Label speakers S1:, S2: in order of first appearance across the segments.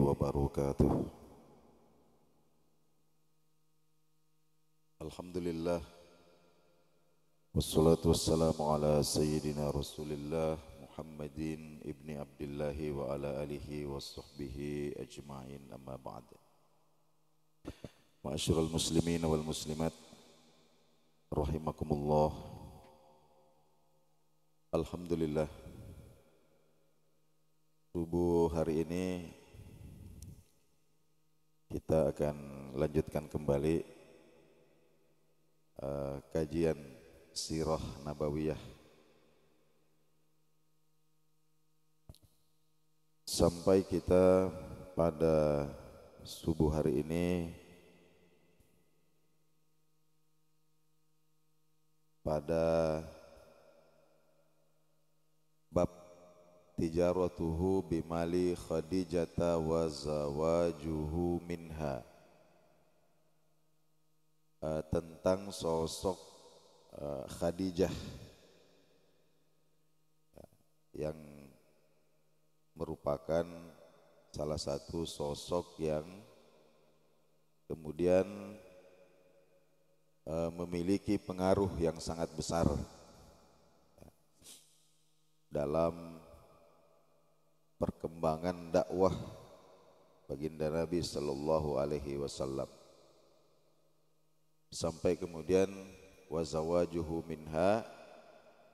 S1: wabarakatuh. Alhamdulillah, wassalatu wassalamu ala sayyidina Rasulillah Muhammadin ibni Abdillahi wa ala alihi wa sahbihi ajma'in, amma ba'd. Ma'asyiral muslimin wal muslimat rahimakumullah. Alhamdulillah, subuh hari ini kita akan lanjutkan kembali kajian Sirah Nabawiyah sampai kita pada subuh hari ini pada bab tijaratuhu bimali Khadijata wa zawajuhu minha, tentang sosok Khadijah yang merupakan salah satu sosok yang kemudian memiliki pengaruh yang sangat besar dalam perkembangan dakwah baginda Nabi sallallahu alaihi wasallam, sampai kemudian wazawajuhu minha,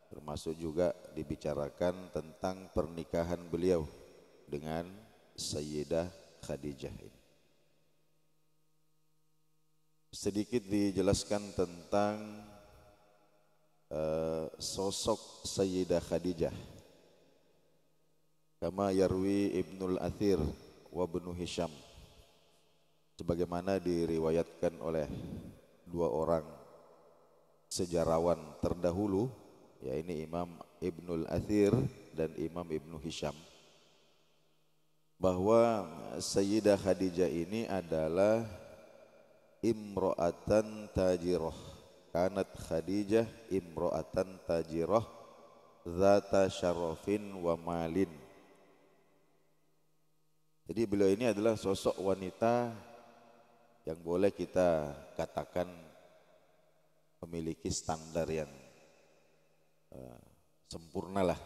S1: termasuk juga dibicarakan tentang pernikahan beliau dengan Sayyidah Khadijah ini. Sedikit dijelaskan tentang sosok Sayyidah Khadijah. Kama yarwi Ibnul Athir wa Ibnu Hisham, sebagaimana diriwayatkan oleh dua orang sejarawan terdahulu, yaitu Imam Ibnul Athir dan Imam Ibnu Hisham, bahwa Sayyidah Khadijah ini adalah imro'atan tajirah. Kanat Khadijah imro'atan tajirah zata syarafin wa malin. Jadi beliau ini adalah sosok wanita yang boleh kita katakan memiliki standar yang sempurna lah.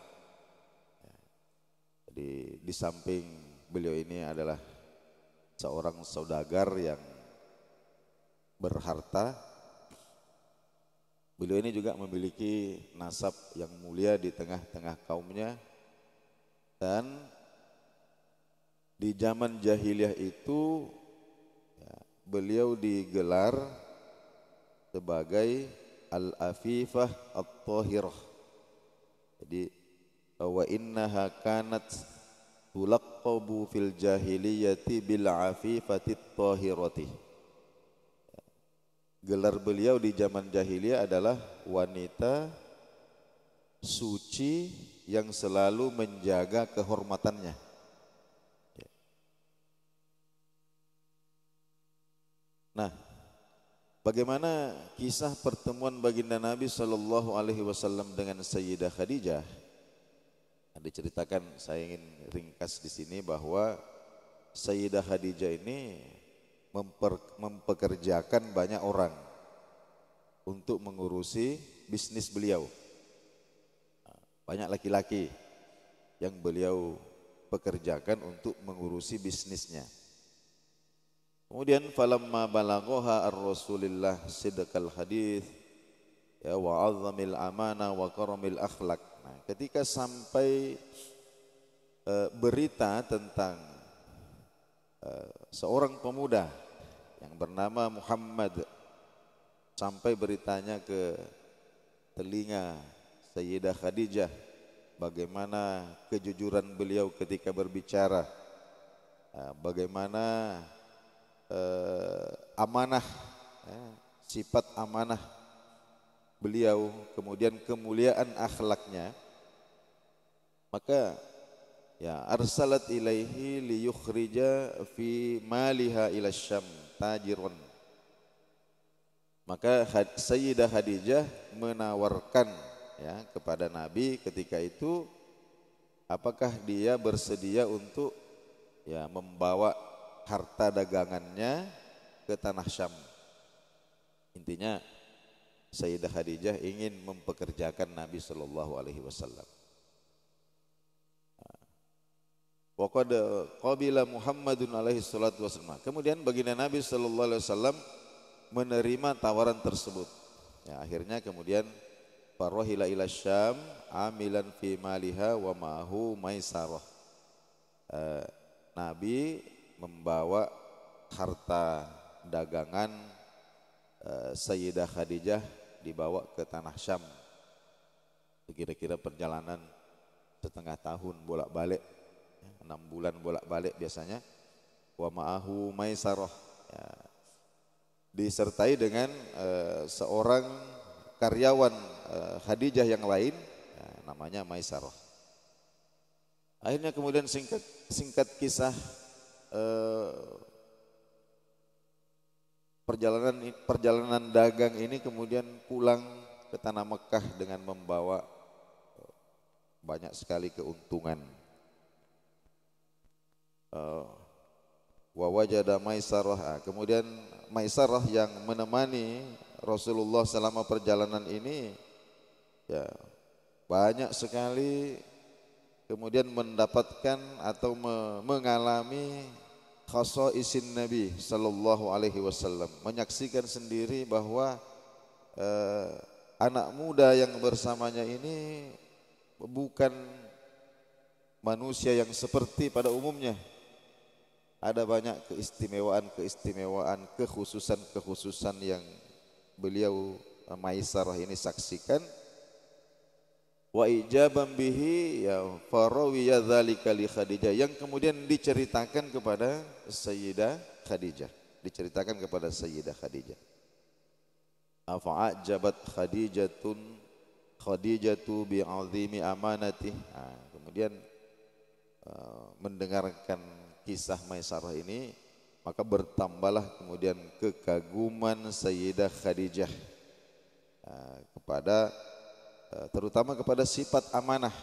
S1: Jadi di samping beliau ini adalah seorang saudagar yang berharta, beliau ini juga memiliki nasab yang mulia di tengah-tengah kaumnya. Dan di zaman jahiliyah itu beliau digelar sebagai Al-Afifah At-Tahirah. Jadi wa innaha kanat tulaqqabu fil jahiliyati bil afifati at-tahirati. Gelar beliau di zaman jahiliyah adalah wanita suci yang selalu menjaga kehormatannya. Nah, bagaimana kisah pertemuan baginda Nabi sallallahu alaihi wasallam dengan Sayyidah Khadijah? Diceritakan, saya ingin ringkas di sini bahwa Sayyidah Khadijah ini mempekerjakan banyak orang untuk mengurusi bisnis beliau. Banyak laki-laki yang beliau pekerjakan untuk mengurusi bisnisnya. Kemudian falamma balaghaha ar-Rasulillah sidqal hadis ya wa 'azzamil amana wa karamil akhlaq. Nah, ketika sampai berita tentang seorang pemuda yang bernama Muhammad, sampai beritanya ke telinga Sayyidah Khadijah bagaimana kejujuran beliau ketika berbicara, bagaimana amanah, sifat amanah beliau, kemudian kemuliaan akhlaknya, maka ya arsalat ilaihi liyukhrija fi maliha ila Syam tajirun. Maka Sayyidah Khadijah menawarkan ya kepada Nabi ketika itu, apakah dia bersedia untuk ya membawa harta dagangannya ke tanah Syam. Intinya Sayyidah Khadijah ingin mempekerjakan Nabi Shallallahu Alaihi Wasallam. Wa qad qabila Muhammadun alaihi salatu wasallam. Kemudian baginda Nabi Shallallahu Alaihi Wasallam menerima tawaran tersebut. Ya, akhirnya kemudian farwahila ila Syam amilan fi maliha wa ma'ahu maisarah. Nabi membawa harta dagangan Sayyidah Khadijah dibawa ke tanah Syam. Kira-kira perjalanan setengah tahun bolak-balik, 6 bulan bolak-balik biasanya. Wa ma'ahu maisarah, ya, disertai dengan seorang karyawan Khadijah yang lain, ya, namanya Maisarah. Akhirnya kemudian singkat kisah perjalanan dagang ini kemudian pulang ke tanah Mekah dengan membawa banyak sekali keuntungan. Wa wajada Maisarah, kemudian Maisarah yang menemani Rasulullah selama perjalanan ini, ya, banyak sekali kemudian mendapatkan atau mengalami khasaisin Nabi Sallallahu Alaihi Wasallam, menyaksikan sendiri bahwa anak muda yang bersamanya ini bukan manusia yang seperti pada umumnya. Ada banyak keistimewaan, kekhususan yang beliau Maisarah ini saksikan. Wa ijaban bihi ya farawiya dzalika li Khadijah, yang kemudian diceritakan kepada Sayyidah Khadijah, Afa'ajabat Khadijatu bi'azimi amanatih. Kemudian mendengarkan kisah Maisarah ini, maka bertambahlah kemudian kekaguman Sayyidah Khadijah terutama kepada sifat amanah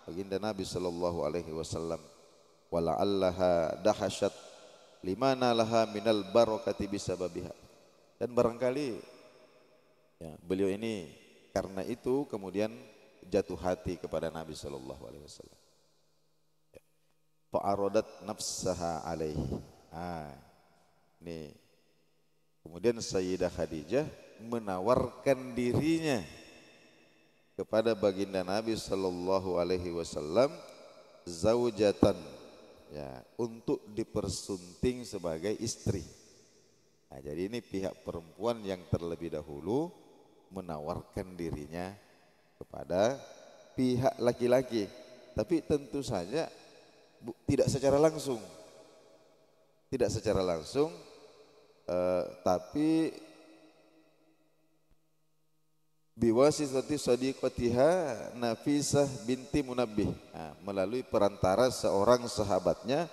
S1: baginda Nabi Sallallahu Alaihi Wasallam. Wala'allaha dahasyat limana laha minal barakati bisababiha. Dan barangkali, ya, beliau ini karena itu kemudian jatuh hati kepada Nabi Sallallahu Alaihi Wasallam. Fa'aradat nafsaha alaihi. Ini kemudian Sayyidah Khadijah menawarkan dirinya kepada baginda Nabi Sallallahu Alaihi Wasallam zaujatan, ya, untuk dipersunting sebagai istri. Jadi ini pihak perempuan yang terlebih dahulu menawarkan dirinya kepada pihak laki-laki, tapi tentu saja tidak secara langsung, tapi biwasitati sadiqatiha Nafisah binti Munabbih, melalui perantara seorang sahabatnya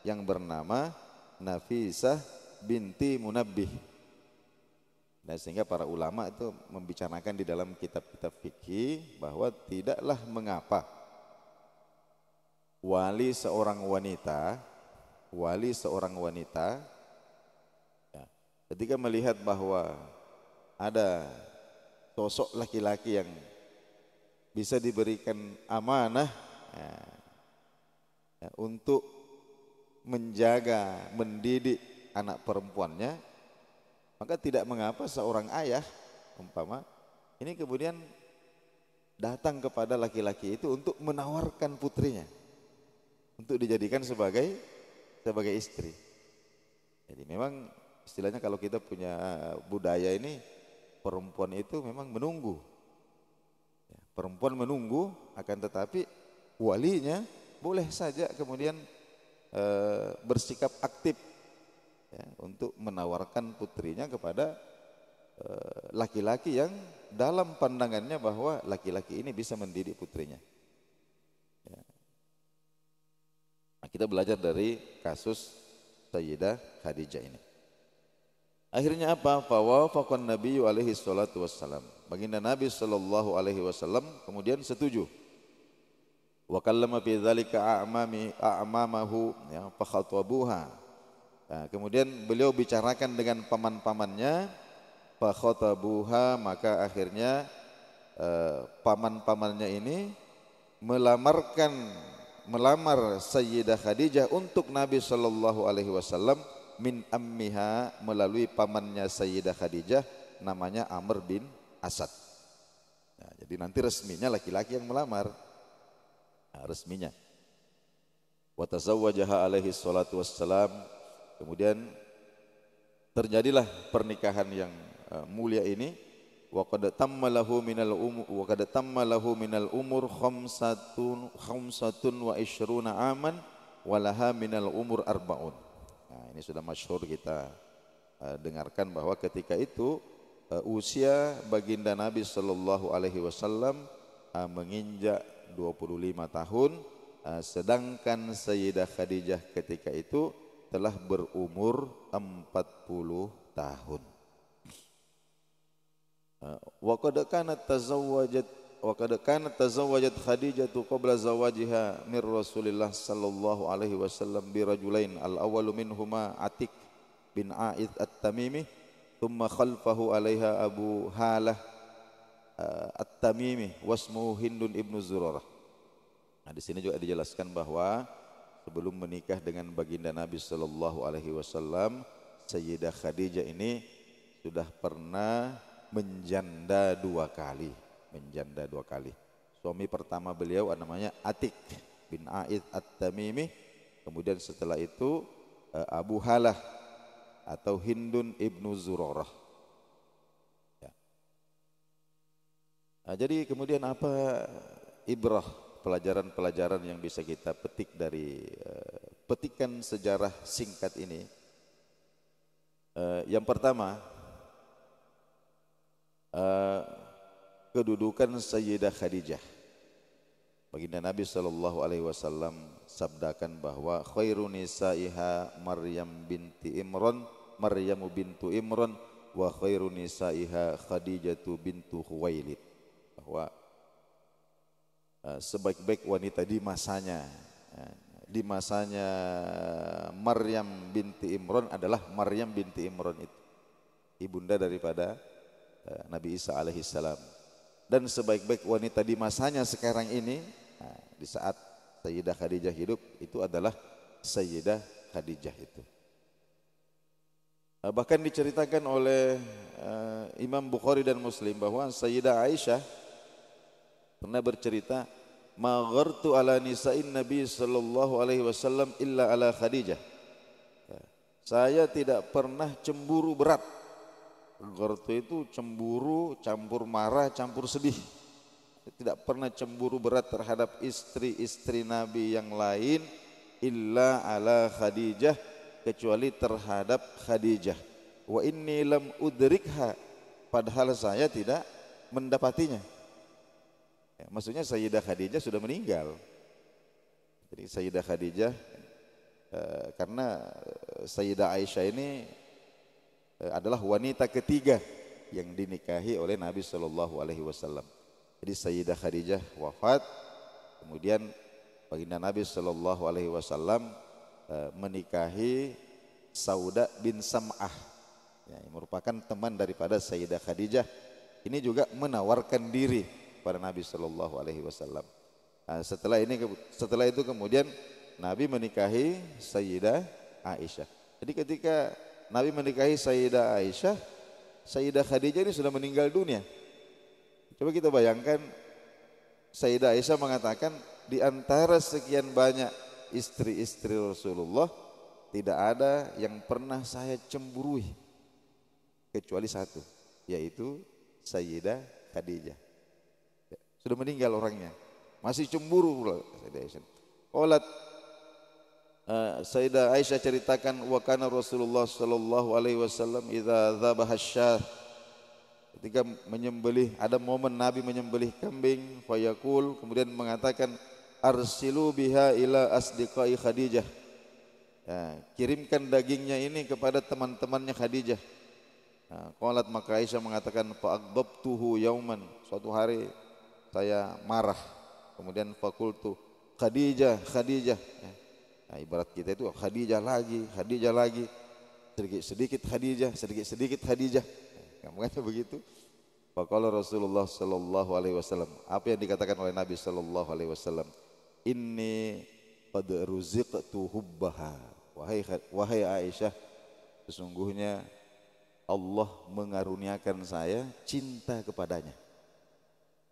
S1: yang bernama Nafisah binti Munabbih. Nah, sehingga para ulama itu membicarakan di dalam kitab-kitab fikih bahwa tidaklah mengapa wali seorang wanita, ya, ketika melihat bahwa ada sosok laki-laki yang bisa diberikan amanah, ya, untuk menjaga, mendidik anak perempuannya, maka tidak mengapa seorang ayah umpama ini kemudian datang kepada laki-laki itu untuk menawarkan putrinya untuk dijadikan sebagai istri. Jadi memang istilahnya kalau kita punya budaya ini, perempuan itu memang menunggu. Ya, perempuan menunggu, akan tetapi walinya boleh saja kemudian bersikap aktif, ya, untuk menawarkan putrinya kepada laki-laki yang dalam pandangannya bahwa laki-laki ini bisa mendidik putrinya. Ya. Nah, kita belajar dari kasus Sayyidah Khadijah ini. Akhirnya apa? Fawafaqan Nabi alaihi salatu wassalam. Baginda Nabi sallallahu alaihi wasallam kemudian setuju Wa kallama fi dzalika a'mamahu ya fakhatabuha. Nah, kemudian beliau bicarakan dengan paman-pamannya, fakhatabuha, maka akhirnya paman-pamannya ini melamar Sayyidah Khadijah untuk Nabi Shallallahu Alaihi Wasallam min ammiha, melalui pamannya Sayyidah Khadijah namanya Amr bin Asad. Nah, jadi nanti resminya laki-laki yang melamar. Nah, resminya. Wa tazawwajaha alaihi salatu wassalam. Kemudian terjadilah pernikahan yang mulia ini. Wa qad tamma lahu minal umur khamsatun wa ishruna aman wa laha minal umur arba'un. Nah, ini sudah masyhur kita dengarkan bahwa ketika itu usia baginda Nabi sallallahu alaihi wasallam menginjak 25 tahun, sedangkan Sayyidah Khadijah ketika itu telah berumur 40 tahun. Wa qad kanat tazawwajat Khadijah qabla zawajiha min Rasulillah sallallahu alaihi wasallam bi rajulain, al-awwalu minhuma Atik bin A'id at-Tamimi, thumma khalfahu alaiha Abu Halah At-Tamimi wasmuhu Hindun ibnu Zurarah. Nah, di sini juga dijelaskan bahwa sebelum menikah dengan baginda Nabi sallallahu alaihi wasallam, Sayyidah Khadijah ini sudah pernah menjanda 2 kali. Suami pertama beliau namanya Atik bin A'id At-Tamimi, kemudian setelah itu Abu Halah atau Hindun ibnu Zurarah. Nah, jadi kemudian apa ibrah, pelajaran-pelajaran yang bisa kita petik dari petikan sejarah singkat ini? Yang pertama, kedudukan Sayyidah Khadijah. Baginda Nabi sallallahu alaihi wasallam sabdakan bahwa khairun nisaiha Maryamu bintu Imran wa khairun nisaiha Khadijatu bintu Khuwailid. Bahwa sebaik-baik wanita di masanya Maryam binti Imran adalah Maryam binti Imran, itu ibunda daripada Nabi Isa alaihissalam. Dan sebaik-baik wanita di masanya sekarang ini, di saat Sayyidah Khadijah hidup, itu adalah Sayyidah Khadijah itu. Bahkan diceritakan oleh Imam Bukhari dan Muslim bahwa Sayyidah Aisyah pernah bercerita, ma ghartu ala nisa'in Nabi sallallahu alaihi wasallam illa ala Khadijah. Saya tidak pernah cemburu berat. Ghartu itu cemburu campur marah campur sedih. Tidak pernah cemburu berat terhadap istri-istri Nabi yang lain illa ala Khadijah, kecuali terhadap Khadijah. Wa inni lam udrikha, padahal saya tidak mendapatinya. Ya, maksudnya Sayyidah Khadijah sudah meninggal. Jadi Sayyidah Khadijah karena Sayyidah Aisyah ini adalah wanita ketiga yang dinikahi oleh Nabi Shallallahu Alaihi Wasallam. Jadi Sayyidah Khadijah wafat, kemudian baginda Nabi Shallallahu Alaihi Wasallam menikahi Sauda bin Sam'ah, yang merupakan teman daripada Sayyidah Khadijah. Ini juga menawarkan diri pada Nabi Shallallahu Alaihi Wasallam. Setelah itu kemudian Nabi menikahi Sayyidah Aisyah. Jadi ketika Nabi menikahi Sayyidah Aisyah, Sayyidah Khadijah ini sudah meninggal dunia. Coba kita bayangkan, Sayyidah Aisyah mengatakan, di antara sekian banyak istri-istri Rasulullah, tidak ada yang pernah saya cemburui kecuali satu, yaitu Sayyidah Khadijah. Sudah meninggal orangnya, masih cemburu pula Sayyidah Aisyah. Qalat, Sayyidah Aisyah ceritakan, wa kana Rasulullah sallallahu alaihi wasallam idza dzabaha asy-syah, ketika menyembelih, ada momen Nabi menyembelih kambing, fayaqul, kemudian mengatakan, arsilu biha ila asdiqai Khadijah, ya, kirimkan dagingnya ini kepada teman-temannya Khadijah. Qalat, maka Aisyah mengatakan, fa aghdabtuhu yauman, suatu hari saya marah, kemudian fakultu, Khadijah, Khadijah. Ya. Nah, ibarat kita itu Khadijah lagi, sedikit-sedikit Khadijah, sedikit-sedikit Khadijah. Ya, makanya begitu. Faqala Rasulullah sallallahu alaihi wasallam, apa yang dikatakan oleh Nabi sallallahu alaihi wasallam? Inni qad ruziqtu hubbaha. Wahai Aisyah, sesungguhnya Allah mengaruniakan saya cinta kepadanya.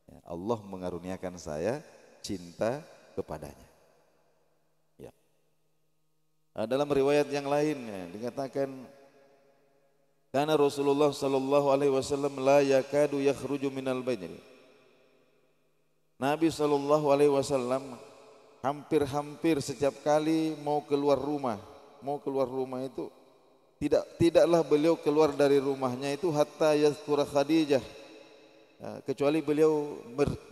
S1: Ya, Allah mengaruniakan saya cinta kepadanya. Ya. Nah, dalam riwayat yang lainnya dikatakan karena Rasulullah sallallahu alaihi wasallam la yakadu yakhruju minal bait. Nabi sallallahu alaihi wasallam hampir-hampir setiap kali mau keluar rumah itu tidaklah beliau keluar dari rumahnya itu hatta yazkura Khadijah. Kecuali beliau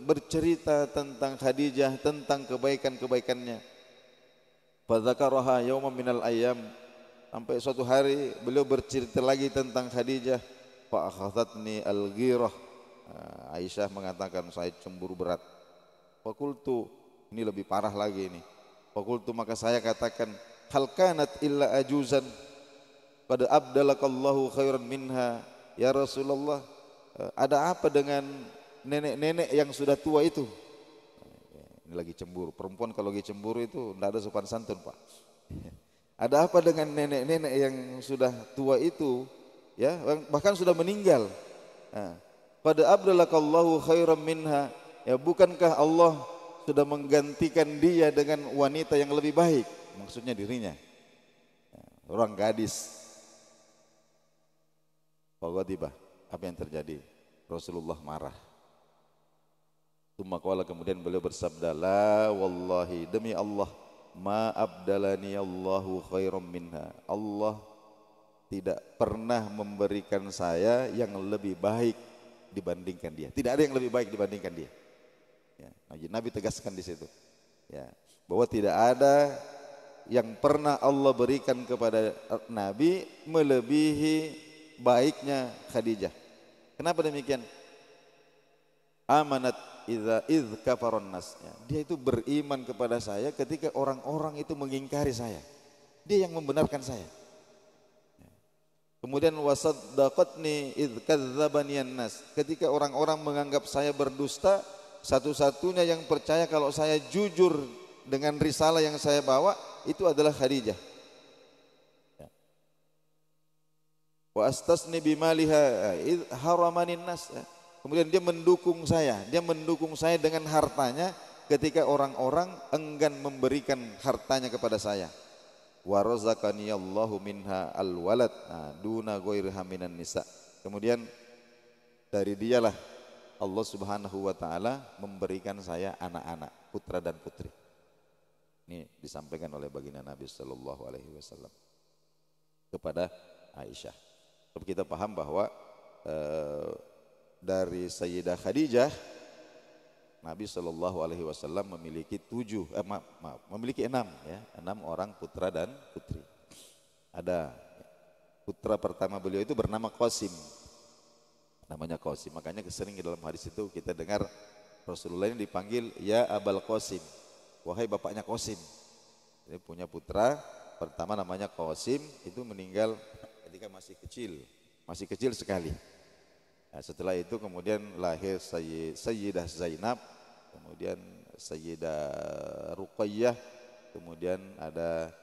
S1: bercerita tentang Khadijah, tentang kebaikan-kebaikannya. Fadzakaraha yawman minal ayyam, sampai suatu hari beliau bercerita lagi tentang Khadijah. Fa akhadhatni al-ghirah. Aisyah mengatakan saya cemburu berat. Fakultu, ini lebih parah lagi ini. Fakultu, maka saya katakan, hal kanat illa ajuzan qad abdalakallahu khairan minha ya Rasulullah. Ada apa dengan nenek-nenek yang sudah tua itu? Ini lagi cemburu. Perempuan kalau lagi cemburu itu tidak ada sopan santun, Pak. Ada apa dengan nenek-nenek yang sudah tua itu, ya, bahkan sudah meninggal? Qad abdalakallahu khairan minha, ya, bukankah Allah sudah menggantikan dia dengan wanita yang lebih baik? Maksudnya dirinya, orang gadis. Faghadiba, apa yang terjadi? Rasulullah marah. Tsumma kemudian beliau bersabda, la wallahi, demi Allah, ma abdalani Allahu khairan minha. Allah tidak pernah memberikan saya yang lebih baik dibandingkan dia. Tidak ada yang lebih baik dibandingkan dia. Ya, Nabi tegaskan di situ, ya, bahwa tidak ada yang pernah Allah berikan kepada Nabi melebihi baiknya Khadijah. Kenapa demikian? Amanat idz kafaron nas. Ya, dia itu beriman kepada saya ketika orang-orang itu mengingkari saya. Dia yang membenarkan saya. Ya. Kemudian wasaddaqatni idz kadzdzabani nas. Ketika orang-orang menganggap saya berdusta, satu-satunya yang percaya kalau saya jujur dengan risalah yang saya bawa itu adalah Khadijah. Wa astasni bimaliha id haramanin nas. Kemudian dia mendukung saya dengan hartanya ketika orang-orang enggan memberikan hartanya kepada saya. Wa razaqani Allahu minha alwalad duna ghairiha minan nisa. Kemudian dari dialah Allah Subhanahu wa taala memberikan saya anak-anak, putra dan putri. Ini disampaikan oleh baginda Nabi sallallahu alaihi wasallam kepada Aisyah. Tapi kita paham bahwa dari Sayyidah Khadijah, Nabi sallallahu alaihi wasallam memiliki memiliki 6 orang putra dan putri. Ada putra pertama beliau itu bernama Qasim. Namanya Qasim. Makanya sering dalam hadis itu kita dengar Rasulullah ini dipanggil ya Abul Qasim. Wahai bapaknya Qasim. Dia punya putra pertama namanya Qasim, itu meninggal ketika masih kecil sekali. Nah, setelah itu kemudian lahir Sayyidah Zainab, kemudian Sayyidah Ruqayyah, kemudian ada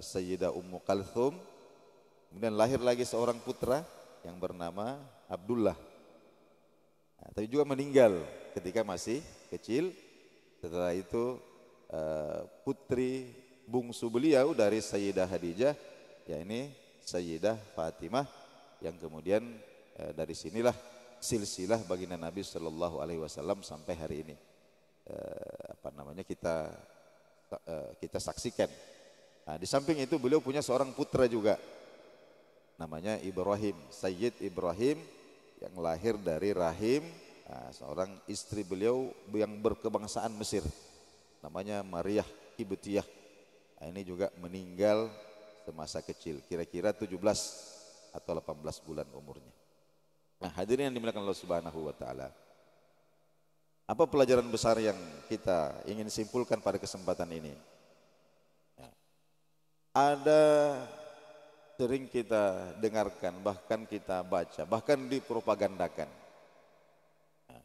S1: Sayyidah Ummu Kalthum, kemudian lahir lagi seorang putra yang bernama Abdullah. Nah, tapi juga meninggal ketika masih kecil. Setelah itu putri bungsu beliau dari Sayyidah Khadijah, ya ini Sayyidah Fatimah, yang kemudian dari sinilah silsilah baginda Nabi Shallallahu Alaihi Wasallam sampai hari ini kita saksikan. Nah, di samping itu beliau punya seorang putra juga, namanya Ibrahim, Sayyid Ibrahim, yang lahir dari rahim seorang istri beliau yang berkebangsaan Mesir, namanya Maryah Qibtiyah. Nah, ini juga meninggal semasa kecil, kira-kira 17 atau 18 bulan umurnya. Nah, hadirin yang dimuliakan Allah Subhanahu wa taala. Apa pelajaran besar yang kita ingin simpulkan pada kesempatan ini? Ya. Ada sering kita dengarkan, bahkan kita baca, bahkan dipropagandakan, ya,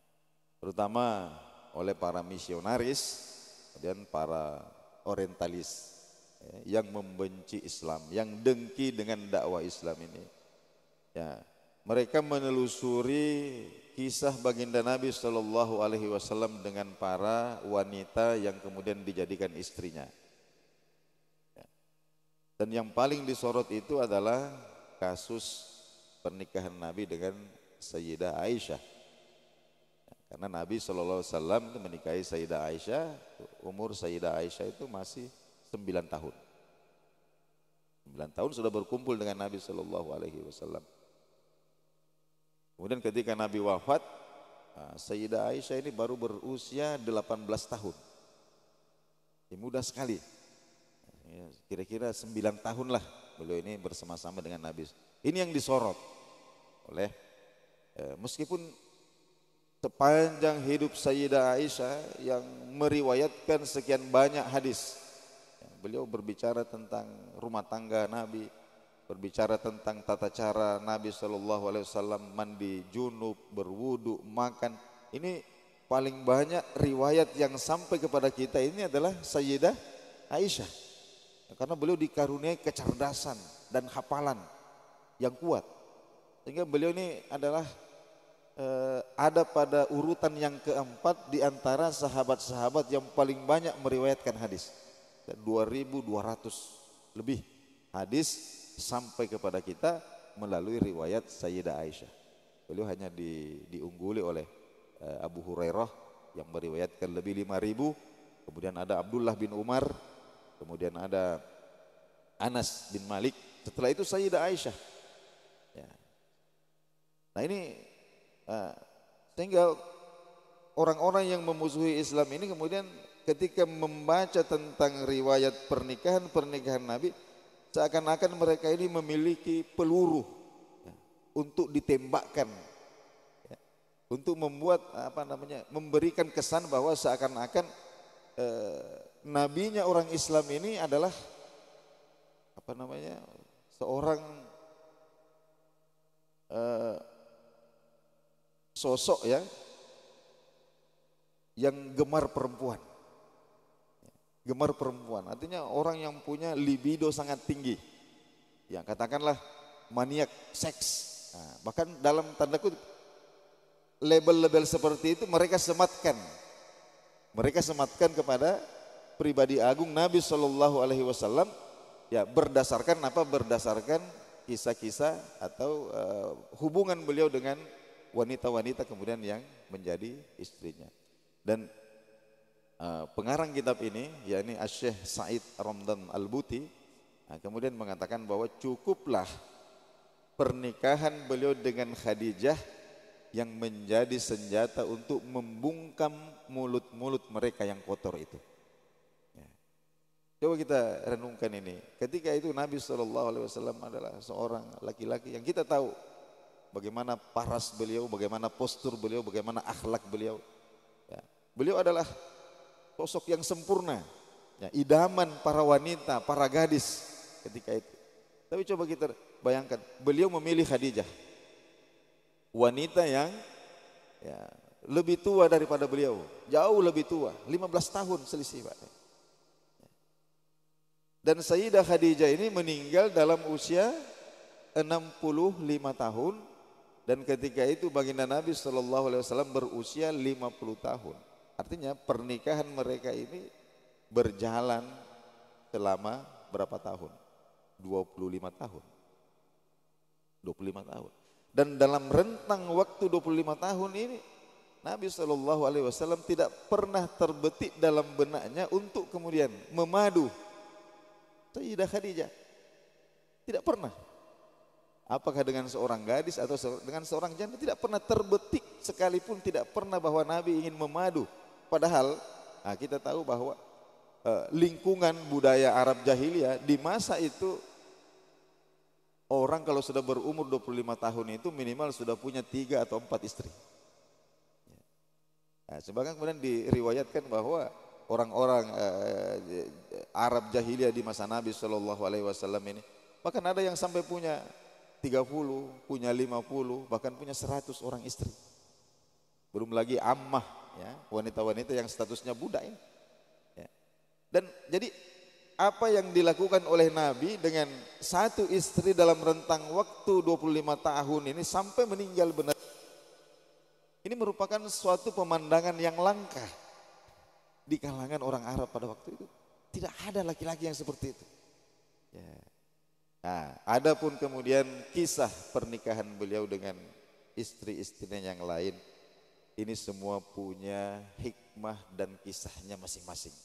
S1: terutama oleh para misionaris, kemudian para orientalis, ya, yang membenci Islam, yang dengki dengan dakwah Islam ini. Ya, mereka menelusuri kisah baginda Nabi Shallallahu Alaihi Wasallam dengan para wanita yang kemudian dijadikan istrinya. Dan yang paling disorot itu adalah kasus pernikahan Nabi dengan Sayyidah Aisyah. Karena Nabi Shallallahu Alaihi Wasallam menikahi Sayyidah Aisyah, umur Sayyidah Aisyah itu masih 9 tahun. 9 tahun sudah berkumpul dengan Nabi Shallallahu Alaihi Wasallam. Kemudian ketika Nabi wafat, Sayyidah Aisyah ini baru berusia 18 tahun. Ya, mudah sekali. Kira-kira 9 tahun lah beliau ini bersama-sama dengan Nabi. Ini yang disorot oleh meskipun sepanjang hidup Sayyidah Aisyah yang meriwayatkan sekian banyak hadis. Beliau berbicara tentang rumah tangga Nabi, berbicara tentang tata cara Nabi Shallallahu Alaihi Wasallam mandi junub, berwudu, makan. Ini paling banyak riwayat yang sampai kepada kita ini adalah Sayyidah Aisyah, karena beliau dikaruniai kecerdasan dan hafalan yang kuat, sehingga beliau ini adalah ada pada urutan yang keempat di antara sahabat-sahabat yang paling banyak meriwayatkan hadis. 2.200 lebih hadis sampai kepada kita melalui riwayat Sayyidah Aisyah. Beliau hanya diungguli oleh Abu Hurairah yang meriwayatkan lebih 5.000, kemudian ada Abdullah bin Umar, kemudian ada Anas bin Malik, setelah itu Sayyidah Aisyah. Ya. Nah ini sehingga orang-orang yang memusuhi Islam ini kemudian ketika membaca tentang riwayat pernikahan Nabi, seakan-akan mereka ini memiliki peluru, ya, untuk ditembakkan, ya, untuk membuat memberikan kesan bahwa seakan-akan nabinya orang Islam ini adalah seorang sosok, ya, yang gemar perempuan. Gemar perempuan artinya orang yang punya libido sangat tinggi, ya, katakanlah maniak seks. Nah, bahkan dalam tanda kutip label-label seperti itu mereka sematkan kepada pribadi agung Nabi Shallallahu Alaihi Wasallam, ya, berdasarkan apa? Berdasarkan kisah-kisah atau hubungan beliau dengan wanita-wanita kemudian yang menjadi istrinya. Dan pengarang kitab ini, yakni Asy-Syaikh Sa'id Ramdan Al-Buti, kemudian mengatakan bahwa cukuplah pernikahan beliau dengan Khadijah yang menjadi senjata untuk membungkam mulut-mulut mereka yang kotor itu. Ya. Coba kita renungkan ini. Ketika itu Nabi SAW adalah seorang laki-laki yang kita tahu bagaimana paras beliau, bagaimana postur beliau, bagaimana akhlak beliau. Ya. Beliau adalah sosok yang sempurna, ya, idaman para wanita, para gadis ketika itu. Tapi coba kita bayangkan, beliau memilih Khadijah, wanita yang, ya, lebih tua daripada beliau, jauh lebih tua, 15 tahun selisih, Pak. Dan Sayyidah Khadijah ini meninggal dalam usia 65 tahun, dan ketika itu baginda Nabi SAW berusia 50 tahun. Artinya pernikahan mereka ini berjalan selama berapa tahun? 25 tahun. 25 tahun. Dan dalam rentang waktu 25 tahun ini Nabi SAW tidak pernah terbetik dalam benaknya untuk kemudian memadu Sayyidah Khadijah. Tidak pernah. Apakah dengan seorang gadis atau dengan seorang janda, tidak pernah terbetik sekalipun, tidak pernah bahwa Nabi ingin memadu. Padahal kita tahu bahwa lingkungan budaya Arab jahiliyah di masa itu, orang kalau sudah berumur 25 tahun itu minimal sudah punya 3 atau 4 istri. Nah, sebagian kemudian diriwayatkan bahwa orang-orang Arab jahiliyah di masa Nabi Shallallahu Alaihi Wasallam ini, bahkan ada yang sampai punya 30, punya 50, bahkan punya 100 orang istri. Belum lagi ammah, ya, wanita-wanita yang statusnya budak ini. Ya. Dan jadi apa yang dilakukan oleh Nabi dengan satu istri dalam rentang waktu 25 tahun ini sampai meninggal benar, ini merupakan suatu pemandangan yang langka di kalangan orang Arab pada waktu itu. Tidak ada laki-laki yang seperti itu. Ya. Nah, adapun kemudian kisah pernikahan beliau dengan istri-istrinya yang lain, ini semua punya hikmah dan kisahnya masing-masing.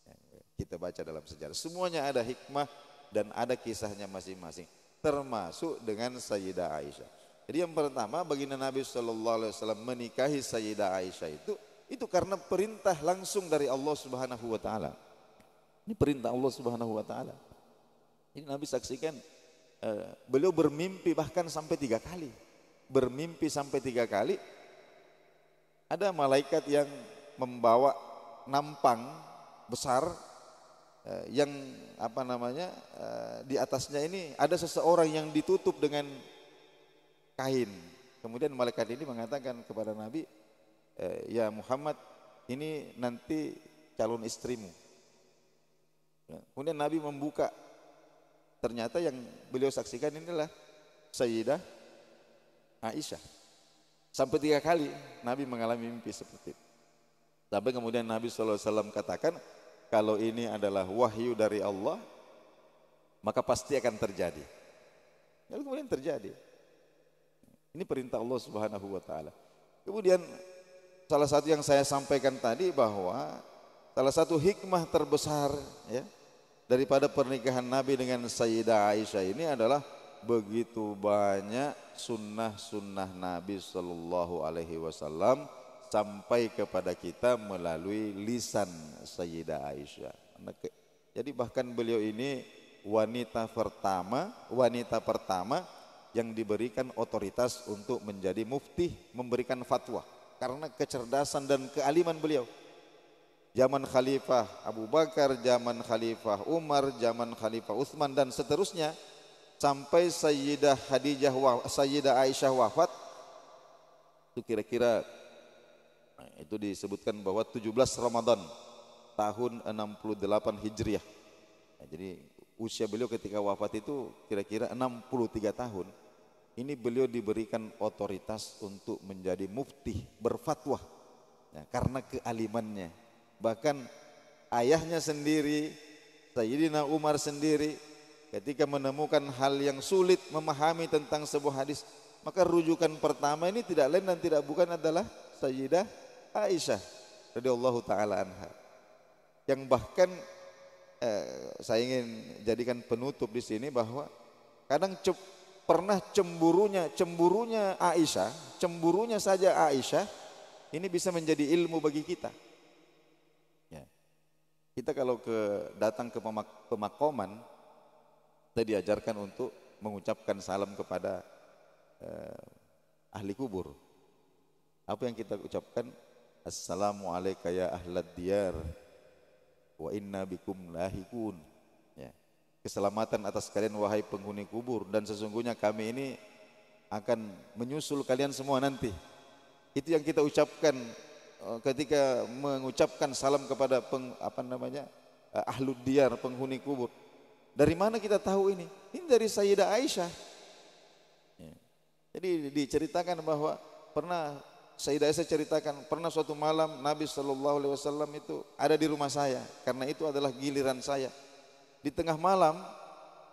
S1: Ya, kita baca dalam sejarah, semuanya ada hikmah dan ada kisahnya masing-masing, termasuk dengan Sayyidah Aisyah. Jadi yang pertama, baginda Nabi Shallallahu Alaihi Wasallam menikahi Sayyidah Aisyah itu karena perintah langsung dari Allah Subhanahu Wa Taala. Ini perintah Allah Subhanahu Wa Taala. Ini Nabi saksikan, beliau bermimpi bahkan sampai 3 kali. Bermimpi sampai 3 kali. Ada malaikat yang membawa nampang besar, yang apa namanya, di atasnya ini ada seseorang yang ditutup dengan kain. Kemudian malaikat ini mengatakan kepada Nabi, ya Muhammad, ini nanti calon istrimu. Kemudian Nabi membuka, ternyata yang beliau saksikan inilah Sayyidah Aisyah. Sampai 3 kali Nabi mengalami mimpi seperti itu. Sampai kemudian Nabi SAW katakan, kalau ini adalah wahyu dari Allah, maka pasti akan terjadi. Lalu kemudian terjadi. Ini perintah Allah Subhanahu Wa Taala. Kemudian salah satu yang saya sampaikan tadi, bahwa salah satu hikmah terbesar, ya, daripada pernikahan Nabi dengan Sayyidah Aisyah ini adalah begitu banyak sunnah-sunnah Nabi Sallallahu Alaihi Wasallam sampai kepada kita melalui lisan Sayyidah Aisyah. Jadi bahkan beliau ini wanita pertama yang diberikan otoritas untuk menjadi mufti, memberikan fatwa karena kecerdasan dan kealiman beliau. Zaman Khalifah Abu Bakar, zaman Khalifah Umar, zaman Khalifah Utsman dan seterusnya, sampai Sayyidah Aisyah wafat, itu kira-kira itu disebutkan bahwa 17 Ramadan tahun 68 Hijriah. Jadi usia beliau ketika wafat itu kira-kira 63 tahun. Ini beliau diberikan otoritas untuk menjadi mufti, berfatwa, ya, karena kealimannya. Bahkan ayahnya sendiri, Sayyidina Umar sendiri, ketika menemukan hal yang sulit memahami tentang sebuah hadis, maka rujukan pertama ini tidak lain dan tidak bukan adalah Sayyidah Aisyah radhiyallahu taala anha. Yang bahkan saya ingin jadikan penutup di sini bahwa kadang pernah cemburunya Aisyah, cemburunya saja Aisyah ini bisa menjadi ilmu bagi kita. Ya. Kita kalau datang ke pemakaman, kita diajarkan untuk mengucapkan salam kepada ahli kubur. Apa yang kita ucapkan? Assalamualaikum ya ahlad diyar wa inna bikum lahikun. Ya. Keselamatan atas kalian wahai penghuni kubur, dan sesungguhnya kami ini akan menyusul kalian semua nanti. Itu yang kita ucapkan ketika mengucapkan salam kepada ahlud diyar, penghuni kubur. Dari mana kita tahu ini? Ini dari Sayyidah Aisyah. Ya. Jadi diceritakan bahwa pernah Sayyidah Aisyah ceritakan, pernah suatu malam Nabi Shallallahu Alaihi Wasallam itu ada di rumah saya, karena itu adalah giliran saya. Di tengah malam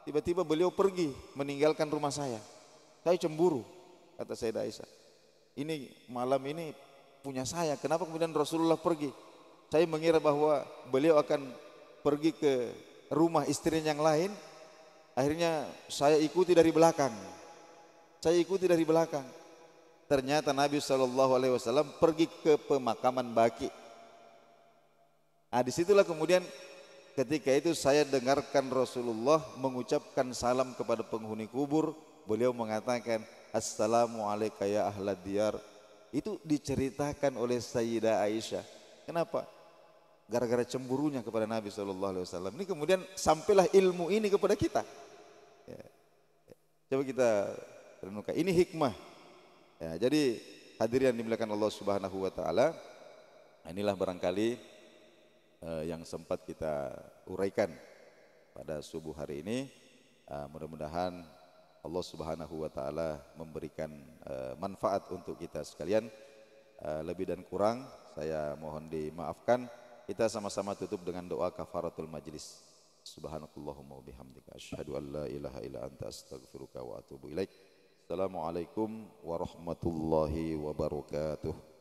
S1: tiba-tiba beliau pergi meninggalkan rumah saya. Saya cemburu, kata Sayyidah Aisyah. Ini malam ini punya saya, kenapa kemudian Rasulullah pergi? Saya mengira bahwa beliau akan pergi ke rumah istrinya yang lain. Akhirnya saya ikuti dari belakang. Ternyata Nabi SAW pergi ke pemakaman Baqi. Disitulah kemudian ketika itu saya dengarkan Rasulullah mengucapkan salam kepada penghuni kubur. Beliau mengatakan, Assalamualaikum ya ahlad diyar, Itu diceritakan oleh Sayyidah Aisyah. Kenapa? Gara-gara cemburunya kepada Nabi SAW. Ini kemudian sampailah ilmu ini kepada kita. Ya. Coba kita renungkan. Ini hikmah. Ya, jadi hadirin yang dimuliakan Allah Subhanahu wa taala, inilah barangkali yang sempat kita uraikan pada subuh hari ini. Mudah-mudahan Allah Subhanahu wa taala memberikan manfaat untuk kita sekalian. Lebih dan kurang saya mohon dimaafkan. Kita sama-sama tutup dengan doa kafaratul majlis. Subhanakallahumma wa bihamdika asyhadu an la ilaha illa anta astaghfiruka wa atubu ilaik. Assalamualaikum warahmatullahi wabarakatuh.